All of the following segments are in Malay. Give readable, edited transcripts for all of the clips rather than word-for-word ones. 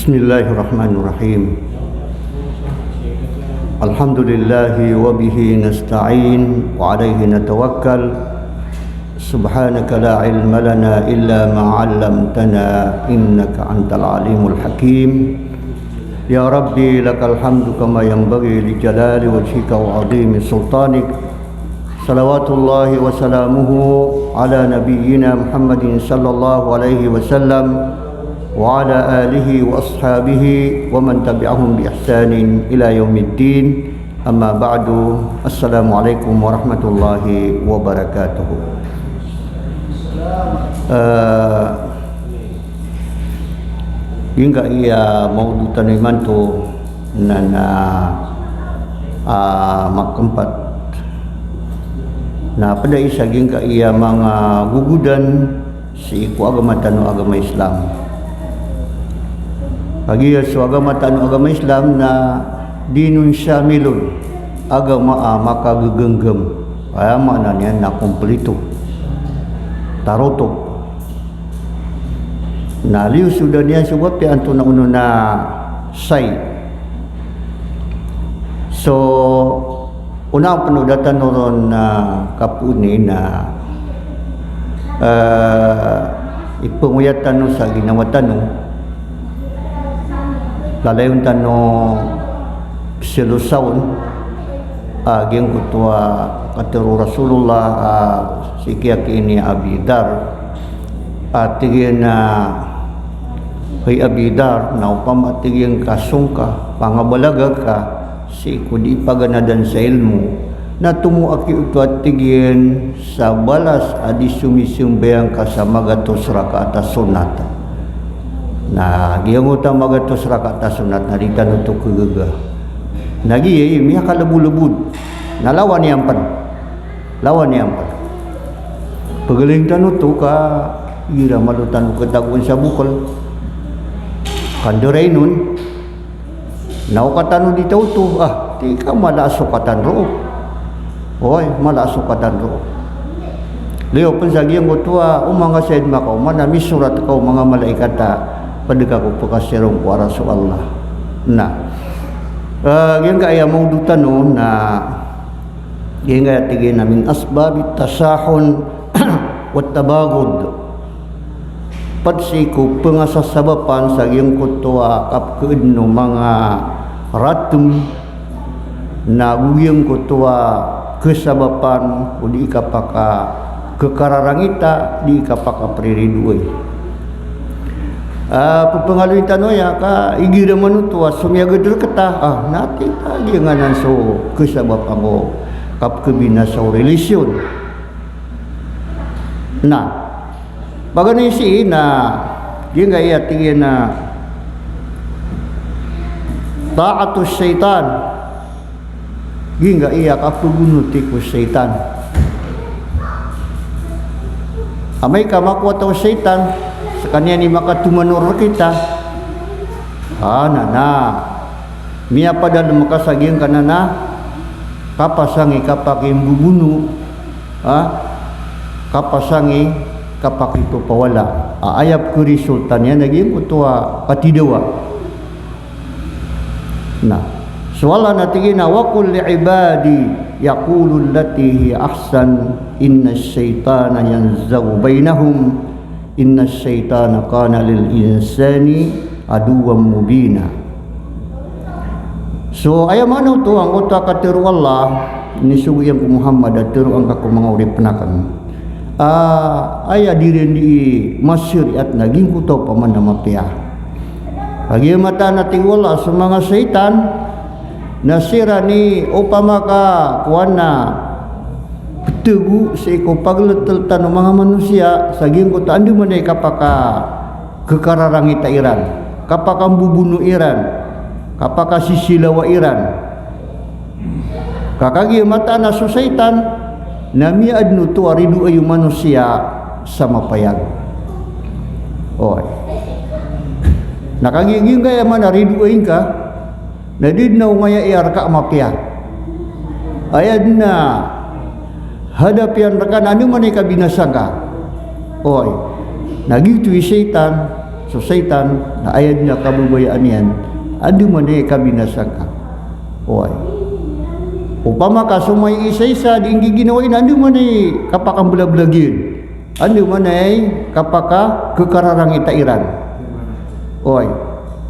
Bismillahirrahmanirrahim. Alhamdulillahi wa bihi nasta'in wa alayhi natawakkal. Subhanaka la ilma lana illa ma 'allamtana innaka antal alimul hakim. Ya Rabbi lakal hamdu kama yanbaghi li jalali wajhika wa 'azimi sultanik. Salawatullahi wa salamuhu ala nabiyyina Muhammadin sallallahu alaihi wasallam wa ala alihi wa ashabihi wa man tabi'ahum bi ihsanin ila yaumiddin. Amma ba'du. Assalamualaikum warahmatullahi wabarakatuh. Hingga ia mau taniman tu nana makempat na pada isa hingga ia mga gugudan si iku agama tanu agama Islam. Bagi agama tanu agama Islam na dinun syamilun, agama maka gegenggam maknanya na kompleto tarotok na liu sudah niya sebab ti anto na uno na say. So una penudatan noron na kapuni na ipanguyatan no sa ginawatan no lalayon tano silusaon aging kutua katero Rasulullah sikiyak ini Abidar tigin na kay Abidar na upama tigin kasungka pangabalaga ka si kudi paganadan sa ilmu na tumuaki ito at tigin sa balas adi sumisumbayang ka sa magatos rakata sunata na giyangutan magatos rakata sunat na dita nuto kugaga nagi miya kalabulubud na lawan niyampan pagaling tanuto ka ira malutan katagun sa bukol kanduray nun naukatan di tauto di ka malasukatan ro oy malasukatan ro leo pensagiyang kutua mga said makaw manami surat kau mga malaikata padeka ko pakasirong para sa Allah na yang kaya mau dutano na yang kaya tigin namin asbab tasahun wat tabagud padsiko pengasasabapan sa iyong kutua kapkeud no mga ratum na uyang kutua kesabapan o di kapaka kekararangita di kapaka pririduay pagpangaluin tano ya ka igira manutua sumyagadr kata nati lagi nganan so kesabapan ko kapkebina sa relisyon na bagani si na di nga iya tingin na ta'atus syaitan di nga iya kapugunuti ko syaitan amay ka makuha tao syaitan sa kanya ni makatumanor kita nana miya pada makasaging kanana kapasangi kapaking bubunu kapasangi kapak itu pawala ayap kuri sultan yan naging utua katidawa na suwala natigin na wakul li'ibadi yaqulu allati hi ahsan inna syaitana yanzagu bainahum inna syaitana kana lil insani aduwam mubina. So ayaw manaw to ang uta katiru Allah nisugyan ko Muhammad at tiru ang kako mga urip penakan aya diren di masyur at naging kuto paman na mapia lagi mata nating wala sa mga syaitan nasira ni upama ka kuana petugu sa iko pagleteltan ng mga manusia saging kuto andi manay kapaka kekararangita iran kapaka bubuno iran kapaka sisilawa iran kakagi mata na sa syaitan nami adno tu aridu ayu manusia sama payag oy nakagiging kaya man aridu ayin ka nadid na umaya iar ka mapia ayad na hadapian rekan anu manay kabinasa ka oy nagitu syaitan So syaitan na ayad niya kabubayaan yan, adu man kabinasan ka. Oy. Upama ka sumay isa-isa di hindi ginawain, adu man kapakang bulag-bulagin. Adu man kapaka kekararang itairan. Oy.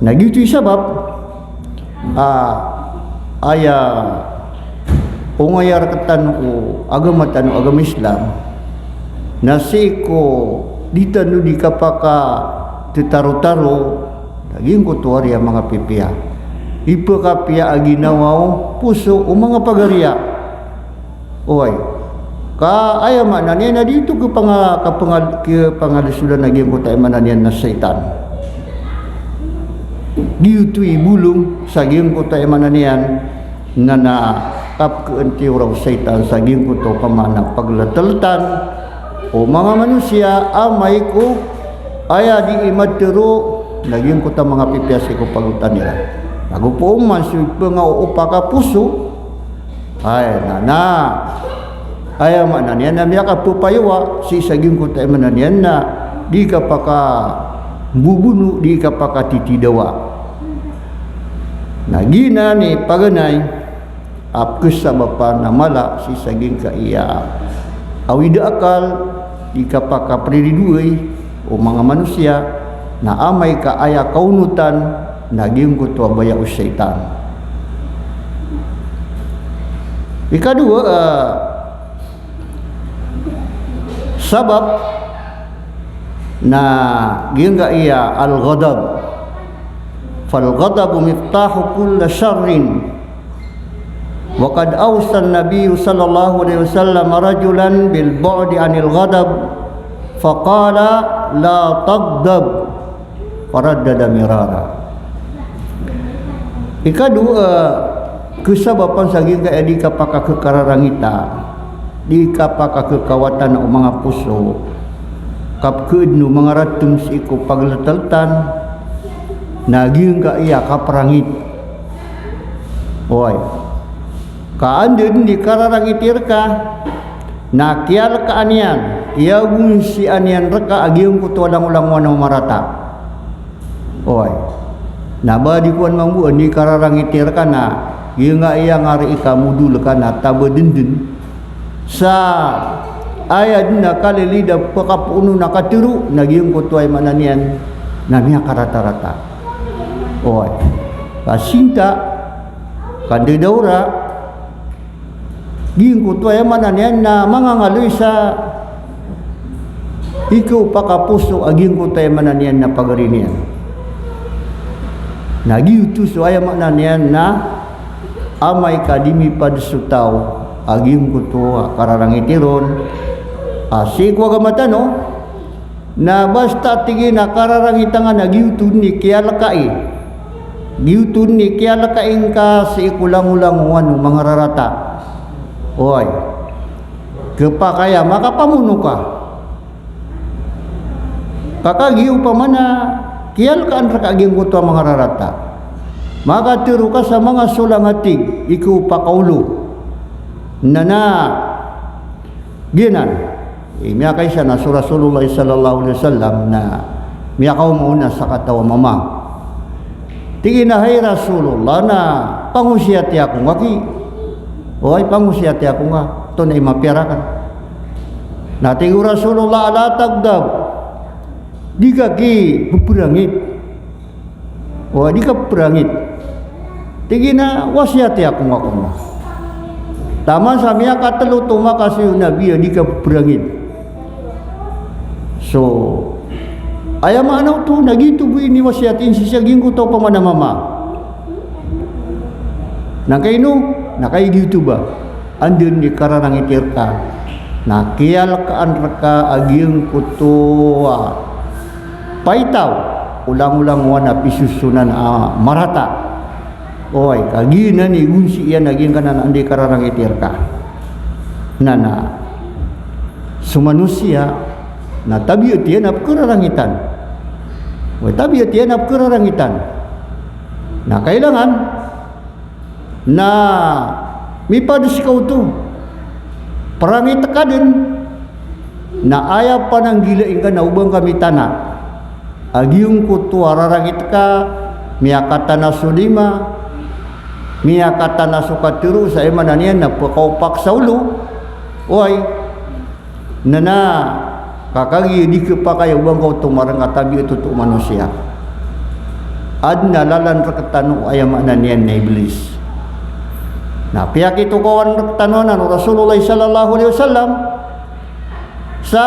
Nagito sabab aya ungayar ketan ko agama Islam nasi ko ditanu di kapaka tetaru-taru daging ko tuwari ang mga pipia ipa kapia aginawaw puso o mga pagaria. Oy ka aya mana niya na dito ke pangalisulan naging ko tayo mananian na syaitan diutu'i bulung saging ko tayo mananian na kap keenti orang syaitan saging ko to pamana pagleteltan o mga manusia amay ko aya di imad tero naging ko ta mga pipiasi ko pagutan nila lagu po masuk pengauupa ka puso ay nana aya mananian na miya ka pupaywa si saging ko tayo mananian na di ka pa ka bubuno di ka pa ka titidawa nagina ni paganay kesabapan namala si saging ka iya awida akal di ka pa ka prididuy o mga manusia na amay ka aya kaunutan naging ko to baya o syaitan. Ikadua sabab na gingga iya al-ghadab fal ghadabu miftahu kulli syarrin wa qad awsa an-nabiy sallallahu alaihi wasallam rajulan bil bu'di 'anil ghadab faqala la taghdab faraddada mirara. Ikadua kesababan saging ka di kapaka kekararangita di kapaka kekawatan o mga puso kapkeudnu mga ratum si ko pagleteltan naging ka iya kaperangit. Oy kaandun di kararangitir ka nakial ka anian iagun si anian reka agiung kutu ulang-ulang wanang marata. Oy nabadi kuan mambuan di kararangitir ka na nga iya ngari ika mudul ka na tabadendun sa ayat na kalilida pakapuno nakatiru naging kutu ay mananian namanya karata-rata. Oy kasinta kandidaura ging kutu ay mananian na mangangaloy sa ikaw pakapuso aging kutu ay mananian na pagarinian nagiutus ay mananian na amay kadimi padsutaw aging kutu kararangitiron asikwa gamatano na basta tingin na kararangitangan nagiutun ni kialakai giutun ni kialakain ka sa ikulang-ulanguan mga rarata. Oy kepakaya makapamuno ka kakagiu pa mana kial kaan rakaging kutu mga rarata maka tiru ka sa mga sulangatig ikaw pakaulo nana ginan miya kay siya na Rasulullah sallallahu alaihi wasallam na miya kaw mauna sa katawa mama tingin na hay Rasulullah na pangusyati ako ngaki oy pangusyati ako nga ito na imapirakan nating Rasulullah ala tagdab di ka ki puperangit o di ka perangit tingin na wasyati ako nga kuma tama sa miya katalo tumakasi yung nabi di ka puperangit. So ayam anaw to nagito bu ini wasyatin si saging ko to pamanamama nakaino nakaigito ba andun di kararangitir ka nakial kaan raka aging kutuwa paitaw ulang-ulang wana pisusunan marata. Oy kagina ni gunsi yan naging kanan andi kararangitir ka nana sumanusia na tabiat yan ap kararangitan. Oy tabiat yan ap kararangitan na kailangan na mipadus kau tu perangit ka din na ayaw pa ng gilain ka na ubang kami tanah agiung kutu ararangit ka miyakata na sulima miyakata na sukatiru sa imananian na pakaupak sa ulo oy nana kakagi di kepakai ubang kau tumarang katabi itu tu manusia adna lalan reketanu ayam ananian na iblis. Nah pihak itu kawan reketanuan Rasulullah sallallahu alaihi wasallam sa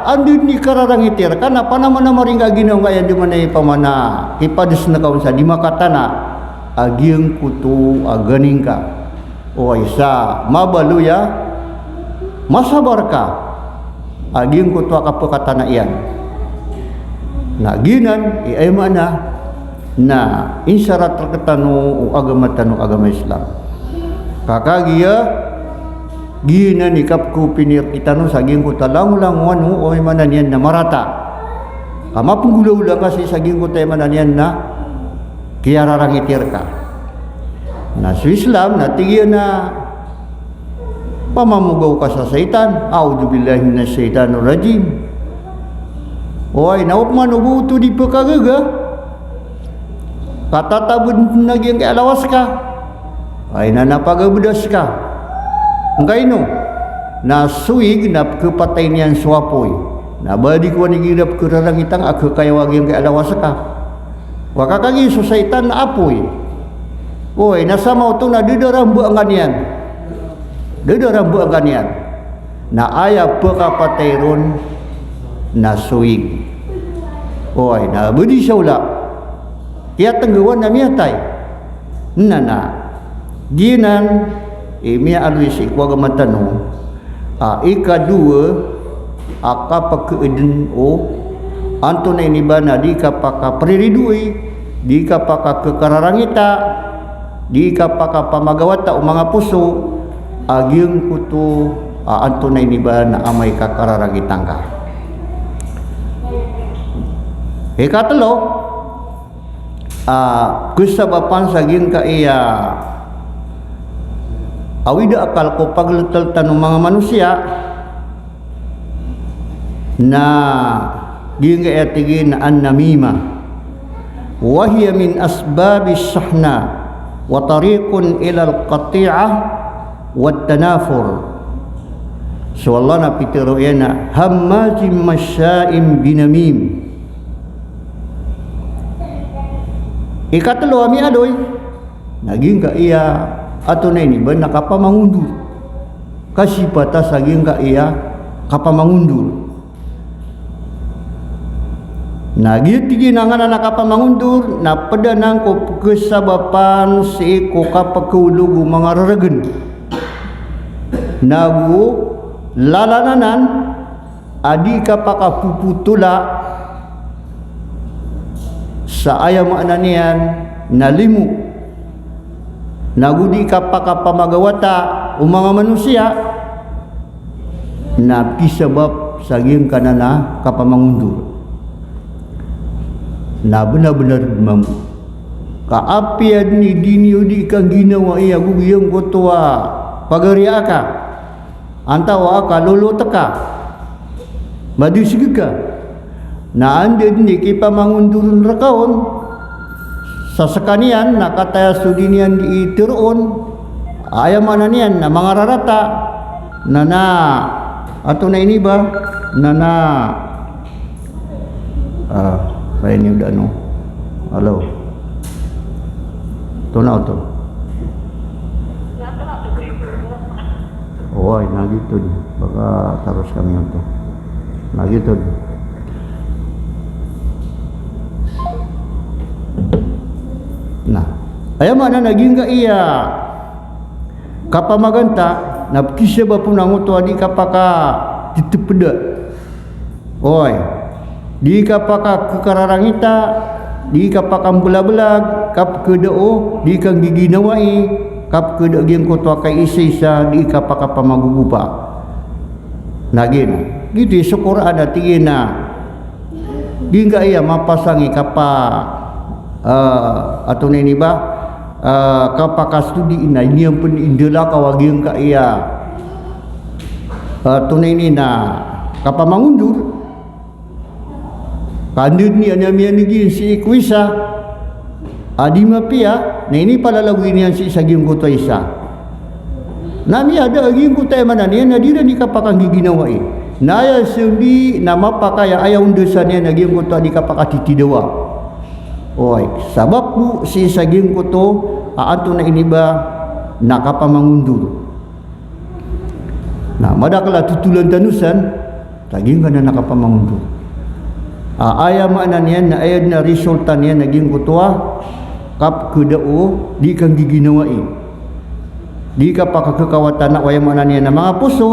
andin ni kararang itir kana panama-nama ringga ginaw nga yan di manay pamana ipadis na kaun sa di makatana agiang kutu aganing ka o isa mabaluya masabar ka agiang kutu akapakatana iyan na ginan ay mana na insyarat terketanu agama tanu agama Islam kakagiya gina ni kapku pinir itanu saging ko talang-languan o ay mananian na marata kama penggula-ula kasi saging ko tayo mananian na kiararangitir ka na sa Islam na tigyan na pamamugaw ka sa saitan a'udzubillahi minasyaitanir rajim oy naupman ubuto di pagkagaga katatabun nagyang kaalawas ka ay nanapagabudas ka engkau ino na suig na kepatay niyan suapoy na badi ko ni girap kerarang itang aku kaya wagi yang kaalawas ka wakakagi susaitan na apoy oy nasa mau tu na didarambu anganian na aya pekapatay ron na suig oy na badi siya ia tenggawan na miyatay nana ginan mia alwisi kwa gamatano ikadua akapakeuden o antona ini bana di kapaka periridui di kapaka kekararangita di kapaka pamagawata o mga puso agiung kutu antona ini bana amay kakararangitang ka ikatlo kesabapan saging ka iya awida akal ko pagletal tanong mga manusia na ginga etigin an namima wa hiya min asbabis sahna wa tariqun ila al qati'ah wa tanafur so Allah na pitero yana hammazim masya'im binamim ikatlo ami adoy naging ka iya ato na ini ba nakapamangundur kasi patas aging ka iya kapamangundur nagiti ginangan na nakapamangundur na padanang ko kesabapan si ko kapakulugo mga raragan nagu lalananan adi kapakapuputula sa ayam ananian nalimu nagudi kapakapamagawata o mga manusia na pisabab saging kanana kapamangundur na benar-benar mamu kaapian ni dinyo di kang ginawa iya gugiyong kotoa pagariya ka antawa ka lolo teka madu sigika na andin ni kipamangundurun rakaon sa sakanian nakataya sudinian di itiroon ayam ananian na mga rarata na ato na ini ba na kaya niyo da no halo to na to oy nagito baka taros kami ito nagito nah ayam mana naging ka iya kapamaganta na kisya ba po nanguto adi kapaka ditepeda oy di kapaka kekararangita di kapaka belag kap kedao di kang giginawai kap kedao gyang kutwa kay isa-isa di kapaka pamagugupa nagin gitu syukur ada tigina di ka iya mapasangi kapa atau ini ba kapaka studi ina ini yang pun indela kawagiang ka iya tunay ini na kapamangundur Kandun ni anamia nigi si kuisa adi mapia na ini pala lagu ini yang si saging kuto isa nami ada aging kuto mana ni nadira ni kapakang giginawai naya sendi nama pakaya ayah undesannya naging kuto di kapakati tidawa oi sabab bu si saging kuto aanto na ini ba nakapamangundur nah madakala tutulan tanusan saging kana nakapamangundur ayah makna niya na ayad na resulta niya naging kutua kap kedao di kang giginawai di kapakakawatan na waya makna niya na mga puso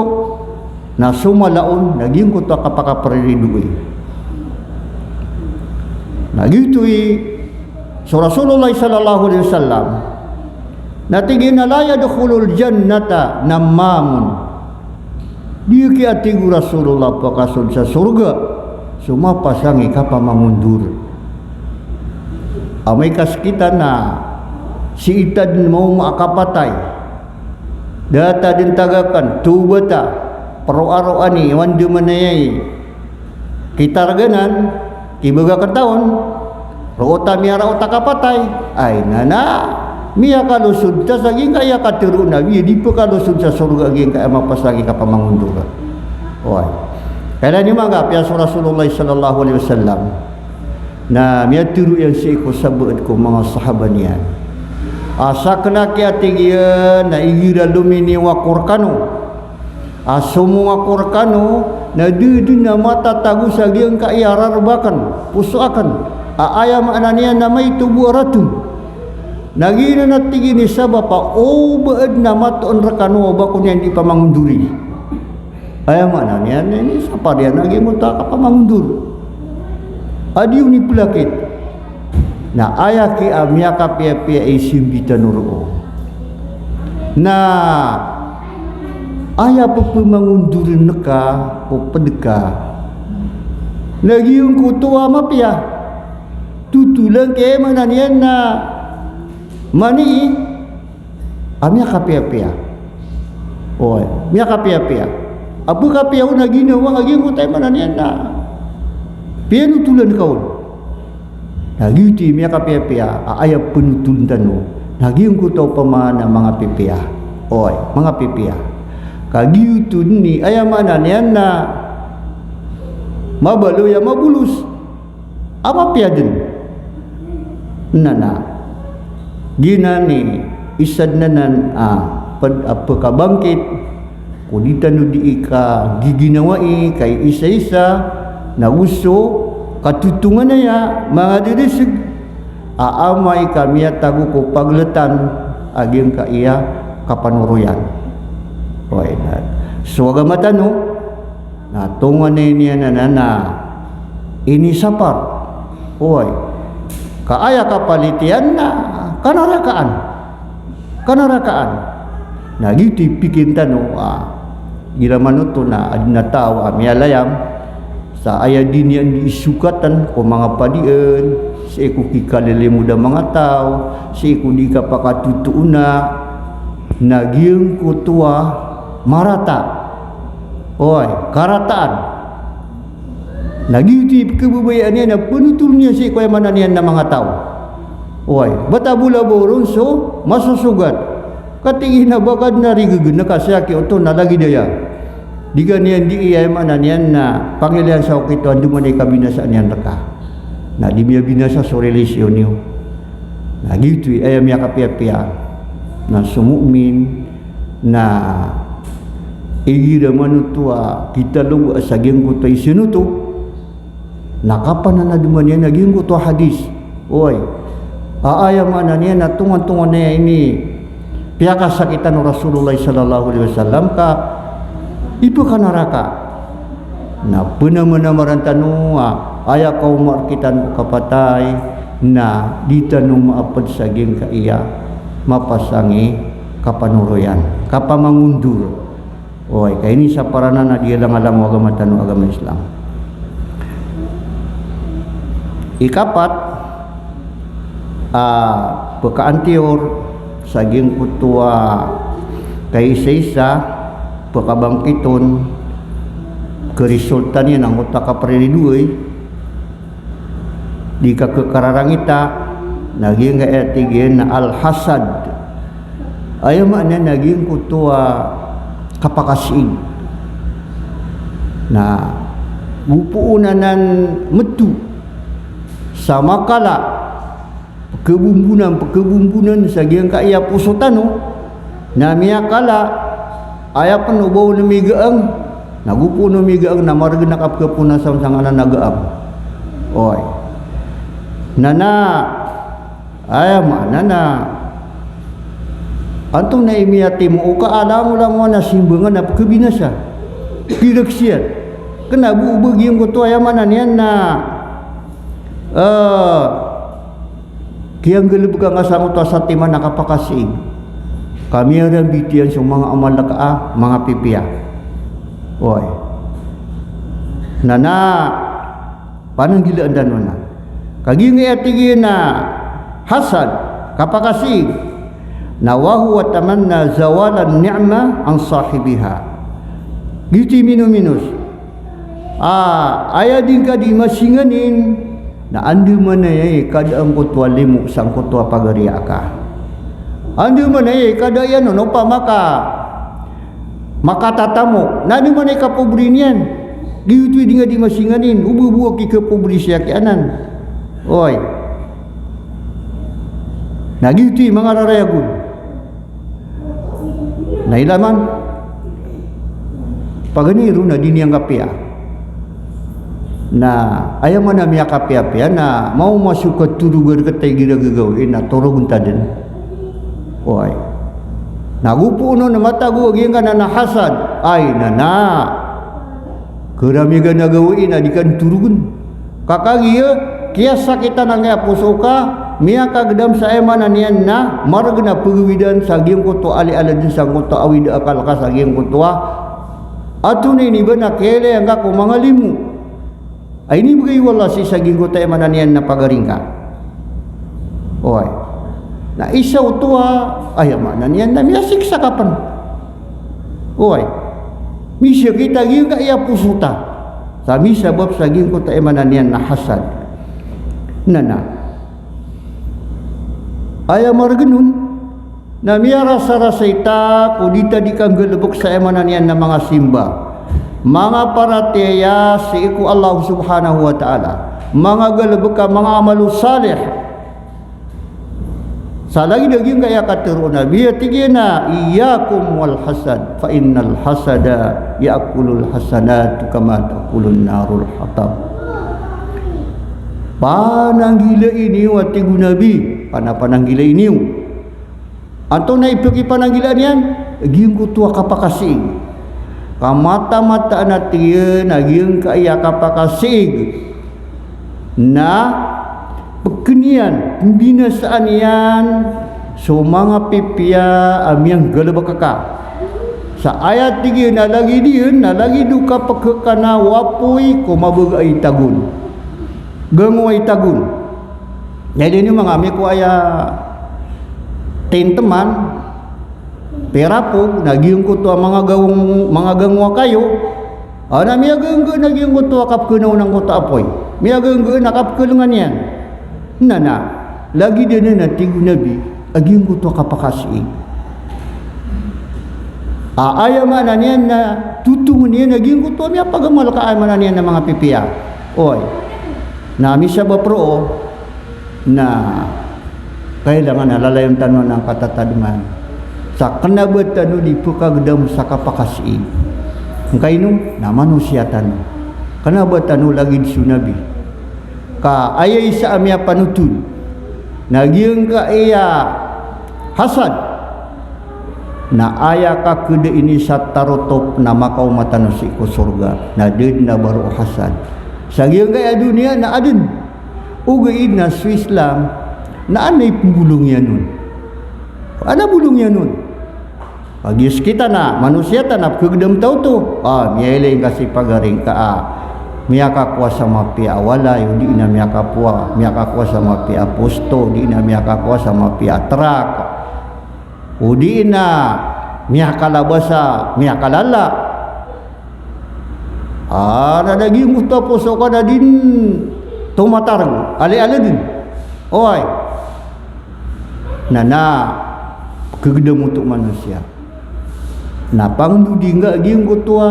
na sumalaon naging kutua kapakaparidui nagitu'i so Rasulullah sallallahu alaihi wasallam natigin na la yadkhulul jannata namamun di ki atigu Rasulullah pakasud sa surga semua pasangi kapamangundur amai kas kita na si itad mau makapatay data din tagakan tubata pro-aro-ani wandu manayay kita raganan ibaga kataon roota miara otak kapatay ay nana miya kalusud ta saging kaya katiru na di pa kalusud sa surga aging kaya mapasagi kapamangundur oy kaya ni mga piyaso Rasulullah sallallahu alaihi wasallam na miyaturu yang siiko sabuad ko mga sahabat niya asa kena kaya tigyan na igira lumini wakurkano asumo wakurkano na dudun na matatago sa giyang kaiyararbakan pusuakan aaya maana niya na may tubo aratum nagina na tigin ni sabapa o baad na matoon rakano ba kung yan di pa mangunduri ayah mana niya ini siapa dia lagi muta kapamangundur adiu ni pelakit na ayah ki amia kapia-pia isim bitanuro na ayah pepemangundur neka o pedeka lagi yung kutua mapia tutulang ke mana niya na mani amia kapia-pia oi mia kapia-pia apa kapi aku nak gina wang lagi aku tak mana ni anda pianu tulan kau lagi ti mia kapi ayah penutun tanu lagi aku tahu pemana mga pipia oi mga pipia kagi tu ni ayah mana ni anda mabalu ya mabulus apa piaden nana gina ni isad nanan apa kabangkit kudita no di ika giginawai kay isa-isa na uso katutungan na ya mga dirisig aamay kami tago ko pagletan aging kaiya kapanuruyan oy na so agamata no na tungan na niya na ini sapar oy kaaya kapalitian na kanarakaan nagiti pikin tano gira manuto na adina tao amialayam sa aya din yan diisukatan ko mga padian sa iku kikalili muda mga tao sa iku di kapakatutuuna naging kutua marata oy karataan nagiti kebubayaan niya na penutul niya sa iku ay mana niyan na mga tao oy batabula boron so masusugat katingin na bagad na rigagin na kasyaki oto nalagi daya di ganyan di iya mana niyan na pangilihan sa okito ando man ay kabinasaan niyan raka na di miya binasa sa relasyon niyo na gitu ay miya kapia-pia na sumumin na igira manutua kita luwa sa geng ko tayo sinuto nakapan na naduman niya naging ko to hadis oy aaya mana niya na tungan-tungan niya ini pihak sakitan Rasulullah sallallahu alaihi wasallam ka itu kan neraka na benar-benar tanu aya kaum markitan kapatay na ditanu maapad saging kaiya mapasangi kapanuroyan kapamangundur oy kay ini sa parana na dia lang alam agama tanu agama Islam ikapat pekaantior saging kutua kay isa-isa pakabangkiton keresultan niya ng utak kapariliduay di kekararangita naging ayat 3 na al-hasad ayo makna naging kutua kapakasin na bupuunanan metu sama kala kebumbunan sagiang kaya pusutano na miya kala aya penubaw na migaang nagupo na migaang na marganakap kapunasam sang anan nagaang oy nana aya mana na antong na imiyati mo o kaalam mo lang mo na simbangan na kebinasa piraksiat kena buubag yung kuto aya mana niyan na kiyang galib ka nga sangot sa timan nakapakasing kami ang bitian sa mga amal na mga pipiya oy nana pananggilaan dan na kaging iatigi na hasad kapakasing nawahu wa tamanna zawalan ni'ma ang sahibiha gitu minus aya din ka di masinganin na andi man ay kada ang kutwa limu sang kutwa pagariya ka andi man ay kada yan no pa makatatamu na andi man ay kapobrin yan gitu di nga di masinganin ububuwa ki kapobri siya kianan oy na gitu mga rarayagun na ilaman paganiru na diniyang kapia na ayaw man na miya kapia-pia na mau masuk ke turugan katay gira-gagawin na turugan ta din oy nagupo no na matago aging ka na hasad ay nana karami ka nagawin na di kan turugan kakagiya kiyasa kita nang puso ka miya kagdam sa ema na niyan na marag na pagwidan sa aging kuto ali-ala din sa kuto awid akal ka sa aging kuto ato na iniba na kele ang kako mga limu ay ini bagay wala si saging ko tayo mananian na pagaring ka oy na isaw tuwa ay mananian na miyasik sa kapan oy misya kita giyong ka iya pusuta sa misabab saging ko tayo mananian na hasad nana ay marganun na miya rasa-rasa ita kudita di kang galabok sa emananian na mga simba mga parateya si iku Allah subhanahu wa ta'ala mga galabok ka mga amalu salih sa lagi daging kaya kateruna biya tigina iyakum wal hasad fa innal hasada yaakulul hasanatu kama taakulun narul hatab pananggila ini wati gunabi pananggila ini atau na ipagi pananggilan yan aging kutua kapakasig kamata-mata natin aging kaya kapakasig na pagkinian pembinasaan yan so mga pipya amyang galabakaka sa ayat 3 na lagi diyan na lagi duka pagkakana wapoy kumabagay tagun gangway tagun jadi ini mga ami ko aya teman perapog naging ko to mga gangwa kayo ana miya ganggo naging ko to kap kuno nang ko to apoy miya ganggo nakap kulungan yan nana lagi din na tigu nabi aging ko to kapakasi aya man niyan na tutungon niya naging ko to miya pagamal kaan man niyan na mga pipiya oy nami siya ba pro na kailangan nalalayon tanong ng katatadman sa kanabatan di pagkagdam sa kapakasi ang kainong na manusyatan kanabatan lagi sunabi ka ayay sa amya panutun naging ka iya hasad na aya ka kuda ini sa tarotop na makaw matanusi ko surga na din na baru hasad sa giyang kaya dunia na adin ugaid na sa Islam na anay pembulong yan nun ana bulong yan nun pagis kita na manusia tanap kagdam tau to miyailing kasi pagaring ka miyaka kuwa sa mapi awalay di na miyaka kuwa sa mapi aposto di na miyaka kuwa sa mapi atrak o di na miyaka labasa miyaka lala nadaging gusto po so ka na din tumatarang ali-ali din. Oi. Nana kegedem untuk manusia. Napang dudi enggak giang ko tua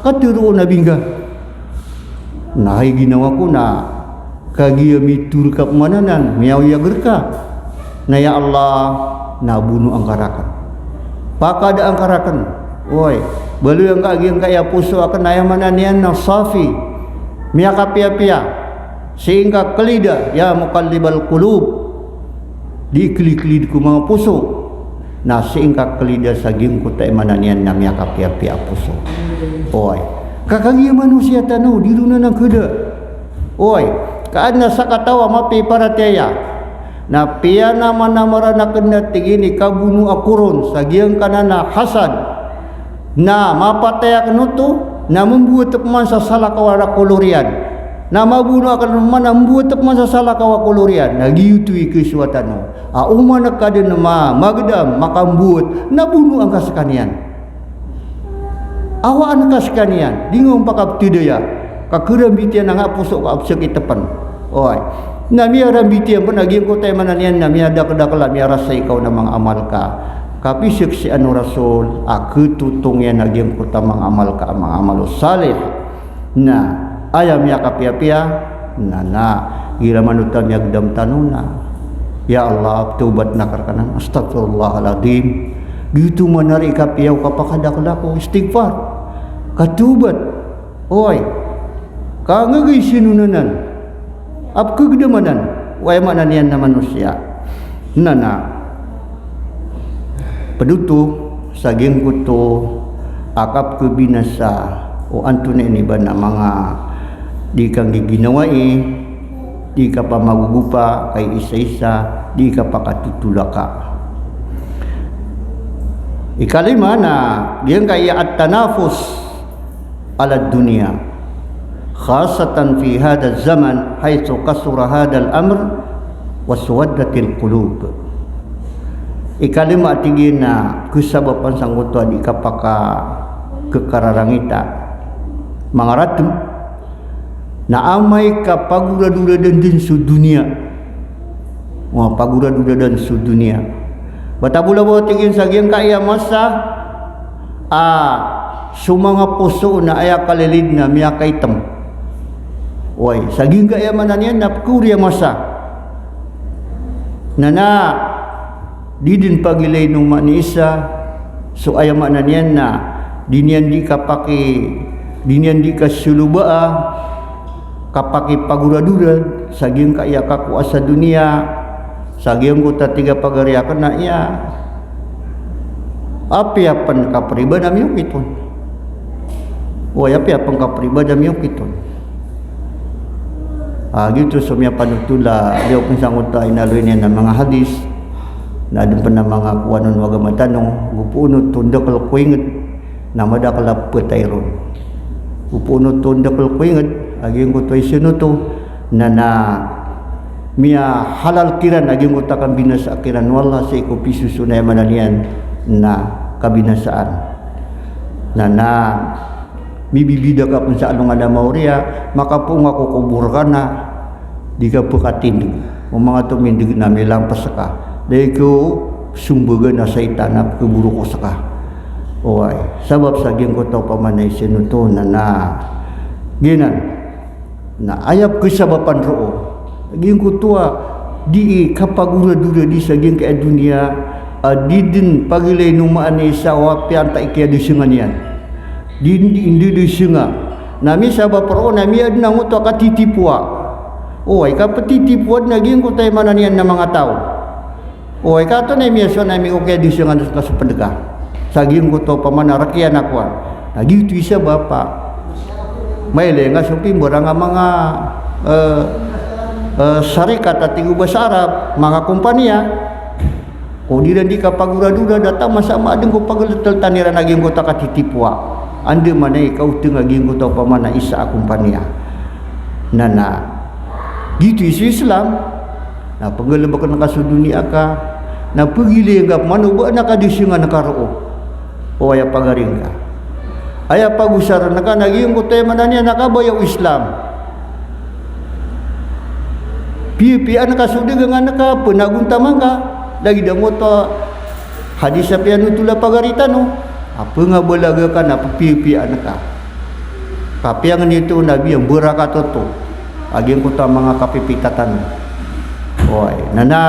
katero na bingga. Nahay ginawa ko na kagiya mitur ka mananan miyaw ya gerka. Na ya Allah na bunuh angkarakan. Pakada angkarakan. Oi, balu yang giang kaya puso akan ayamanan yan na safi. Miya kapia-pia sehingga kelida ya muqallibal qulub diklik-klik ku mga puso na sehingga kelida saging ku ta mananian na miya kapia-pia puso. Oy, kakagi manusia tanu diruna nang keda. Oy, kaadna sakatawa mapi parataya na piana manamara na kenda tigini kabunu akuron sagiang kanana hasad na mapataya kenutu na membuat teman sasalah kawara kolorian na mabunuh akan mana membuat teman sasalah kawa kolorian na giutui ke suatano umana kaden ma magdam makambuat na bunuh angka sekanian awa angka sekanian dingong pakap tidaya kakuram bitian nga pusok ka absek itepan oi na miya rambitian panaging ko tay mananian na miya dakla miya rasa ikaw na mga amal ka kapisik si anu rasul aku tutungnya naging kutamang amal ka amang amal salih na ayam ya kapia-pia na gira manutan yagdam tanuna ya Allah taubat nakarkanan astagfirullahaladzim gitu manari kapiaw kapakadaklako istighfar katubat oi kangagay sinunanan ap kegedemanan way mananian na manusia nana pedutu saging kuto akap kebinasa o antune ini bana mga di kang giginawai di kapamagugupa kay isa-isa di kapakatutulaka ikalima na diyan kay at-tanafus ala dunya khasatan fi hada zaman haitsu kasura hada al-amr wa suwaddatil qulub ikalima tinggi na kusabapan sanggutua di kapaka kekararangita mangaratem na amay ka pagurad-uradan din sa dunia pagurad-uradan sa dunia batabula-bula tingin sa giyang kaya masa sumanga puso na aya kalilid na miya kaitam way saging kaya mananian na kurya masa na didin pagilay nung manisa so ayaman na niyan na dinian di kapaki dinian di kasulubaa kapaki paguradura saging kaya kakuasa dunia saging kota tiga pagariakan na iya apiapan kapribada miyok iton o apiapan kapribada miyok iton gitu sumya panutula diyo kung sanguta inaloy niya ng mga hadis na adun pa na mga kuwanon waga matanong gupunot tundakal kuingat na madakala petayron gupunot tundakal kuingat aging kutoy sinuto na miya halal kiran aging kutakan binasa kiran wala sa ikupisusunay mananian na kabinasaan na mibibida ka pun sa anong ada mauriya makapung ako kubur ka na di ka pukatindig o mga tumindig na may lampas ka dahil ko sumbaga na sa itanap keburu ko saka oy sabab saging ko to pamanay sinuto na ginan na ayap kesabapan roo saging ko tua di kapagura-dura di saging kaya dunia didin pagilay numaan ni sa wapian ta ikia di sungan yan di sunga nami sabab roo nami adna nguto katitipua oy kapatitipuan naging ko tayo mananian na mga tao oy kato na miyaso na mi okay di siya nga sa pendekah saging ko to pamana rakian ako gitu isa bapa may lenga supin barang mga syarikat at bahasa Arab mga kumpanya o di kapagura-dura datang masama adeng ko pagletel tanira naging ko takatitipwa ande manay ikaw tengaging ko to pamana isa kumpanya nana gitu isu Islam na pagalabakan nakasudunia ka na pagili nga manuba nakadisingan nakaroo o aya pagaring ka aya pagusara naka naging ko tayo mananiya nakabayaw Islam Pi-pian ka sudah dengan ka penagunta mangga lagi dah moto hadis apian utula pagaritano apa nga balaga ka na pi-pian ka tapi yang itu nabi yang berakat tu aging kota mga kapipitatan oi nana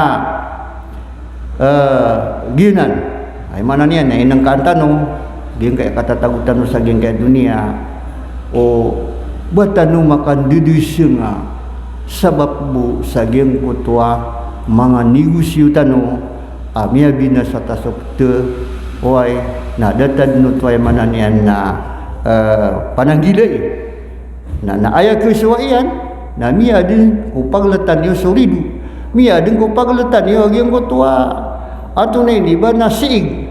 ginan ay mana niya na inang kantano ging kay katatagutan sa ging kay dunia o batano makan didisyo nga sabab bu sa ging kutwa mga negosyo tano amia bina sa tasokte oi na datad no tuay mana niya na pananggilay na naaya kesuaian na miya din upagletan yo suridu miya din upagletan yo aging kutwa ato na ini ba nasiig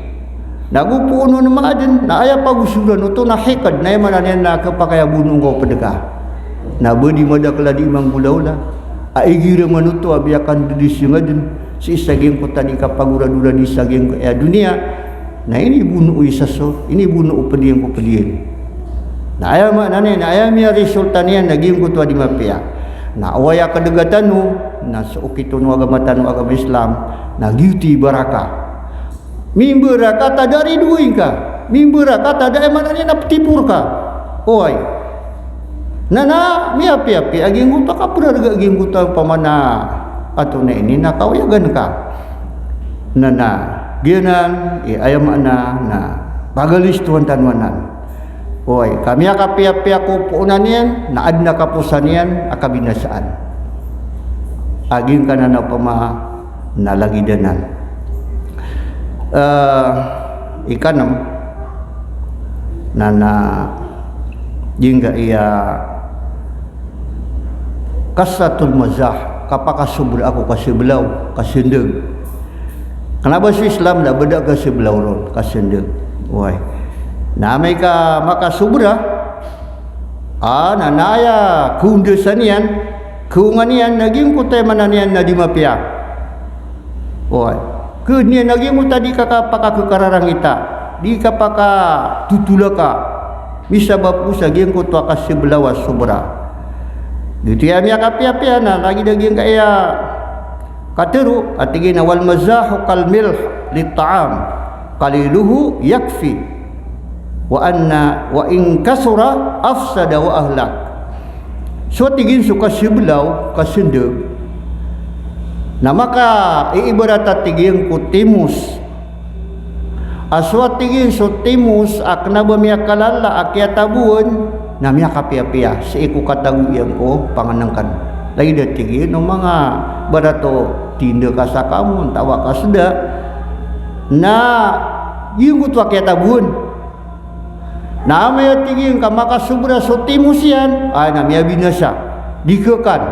nagupuno ng mga din na aya pagusuran ito na hekad na yaman na na kapakaya bunong ko padaka na badi madakla di mang gulaw-la aigira manuto abiyakan dudis yung din si isaging ko tadi kapaguradura di saging dunia na ini buno isaso ini buno upadiyan ko padiyan na aya manane na aya miya resulta niya naging ko di mapia na awaya kadagatan no na suukito no agamatan no agama Islam na giuti baraka mimbera kata dari duing ka mimbera kata da mana ni naptipur ka oi nana mi api-api aging guta ka pura daga aging guta pamana ato na ini nakawayagan ka nana ginan ayam ana na pagalis tuan tanwanan oi kami akapi-api ako puunan yan na adna kapusan yan akabinasaan aging kanana pama nalagidanan ikanam nana jingga iya kasatul mazah kapakasubur aku kasih belau kasendeng kenapa si Islam dah bedak kasih belau ron kasendeng wai namai ka maka subra nanaya kundesanian keunganian naging kutai mananian na di mapia wai kenya nagi mo tadi kakapaka kekararang ita di kapaka tutulaka bisa bapu saging ko to kasih belawas sobra gitu ya miya kapi-api na lagi daging kaya kateru atigin wal mazahu kal milh lit ta'am qaliluhu yakfi wa in kasura afsada wa ahlak so tigin suka sibelau kasendeg na maka iibarata tiging ku timus aswa tiging so timus akna ba miya kalala akya tabuon na miya kapiya-piya si iku kataguyan ko panganangkan lagi da tiging no mga barato tinda ka sa kamon tawa ka suda na yung kutwa kya tabuon na may tiging ka makasubra so timus yan ay na miya binasa dikekan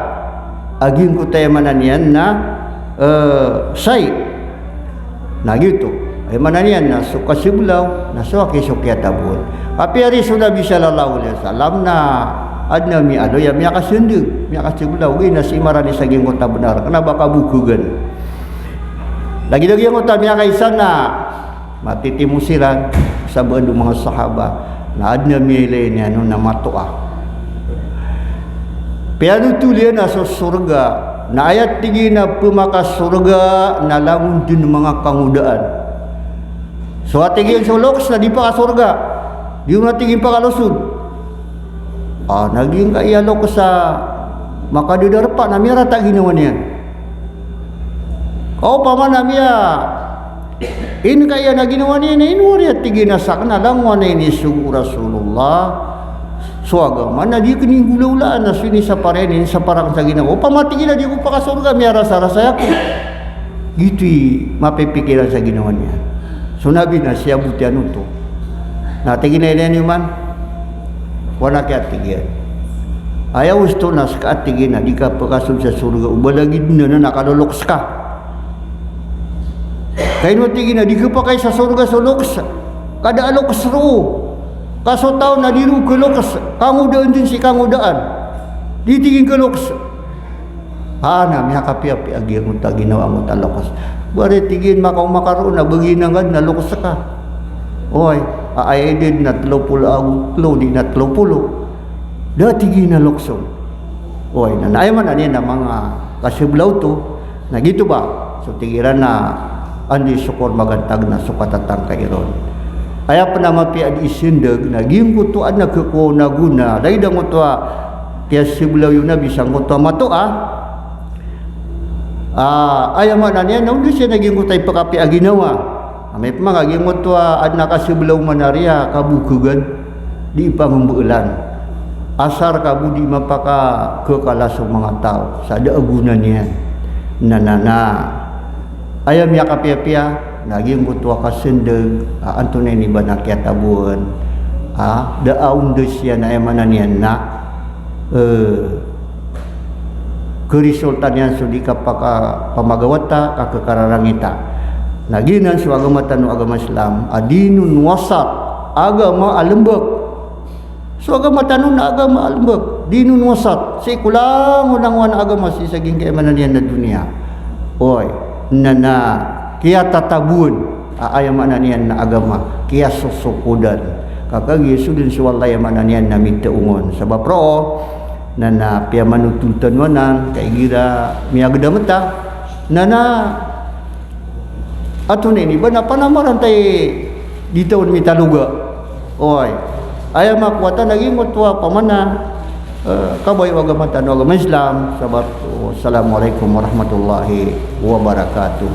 aging kutayamanan yan na say na gitu ay mananian na suka siblaw na suki sukya tabun tapi hari sudah bisa sallallahu alaihi wasallam na adna mi ado ya mi kasendeg mi kasiblaw na si marani saging kota benar kenapa kabukugan lagi yang kota mi kaisan na mati timusiran sa bandu mga sahaba na adna mi ilenya no na matoa piano tulian na sa surga na ayat tinggi na pemakas surga na lamun din mga kangudaan so atigin soloks na di pa ka surga di mo natigin pa kalusod naging kaiyalo ko sa makadidarpa na mira ta ginawa niyan kau paman na miya in kaya na ginawa niyan inuri at tigin na sakna lang wana ini sugu Rasulullah so agama na di kining gulaulaan na sini sa parenin sa parang sa ginawa pamatigin na di ko pa ka surga miya rasa-rasa ako gitu mapipikiran sa ginawa niya so nabi na siya butian ito natigin na yan yung man wala kaya tigyan ayaw gusto na sa katigin na di ka pagkasun sa surga ubalagid na na nakaloloks ka kaya natigin na di ka pa kayo sa surga soloks kada aloks ro kaso tao na diru keloks kangudaan din si kangudaan ditigin keloks na miya kapi-api agi ang ta ginawa mo talokos bari tigin makaw makaroon na baginangad na lokos ka oy aayedid na 30 aglo di na 30 da tigin na lokson oy na naiman ani na mga kasebelau tu nah gitu ba so tigirana andi syukur magantag na sukatatang kairon aya panama pi adi isindeg na gingko tu adna ke ko naguna dai dang to tiya sebelau yuna bisa ngoto mato aya mana niya nung siya naging utay pakapi aginawa may mga gingot adna kasebelau manaria kabukugan di pangumbulan asar kabu di mapaka kekalasong mga tao sa daagunan niya nanana ayam ya kapia-pia naging kutua kasendeg antunay ni banakya tabuan daaun siya na emana niya na kerisultan yan sudi kapaka pamagawata kakekararangita naginan su agama tanu agama Islam adinun wasat agama alembek so agama tanu na agama alembek dinun wasat si kulang unang agama si saging kaimanan yan na dunia oy nana kia tatabun ayam mana niyan na agama kia susukudan kakagi sudin suwalay mana niyan na mitaungon sabab pro nana pia manutuntan wanan kay gira miagda mata nana ato ni ba na panamaran tay dito mitaluga oy ayam makwata naging mutwa pamana kabay agama tanu agama Islam sabab assalamualaikum warahmatullahi wabarakatuh.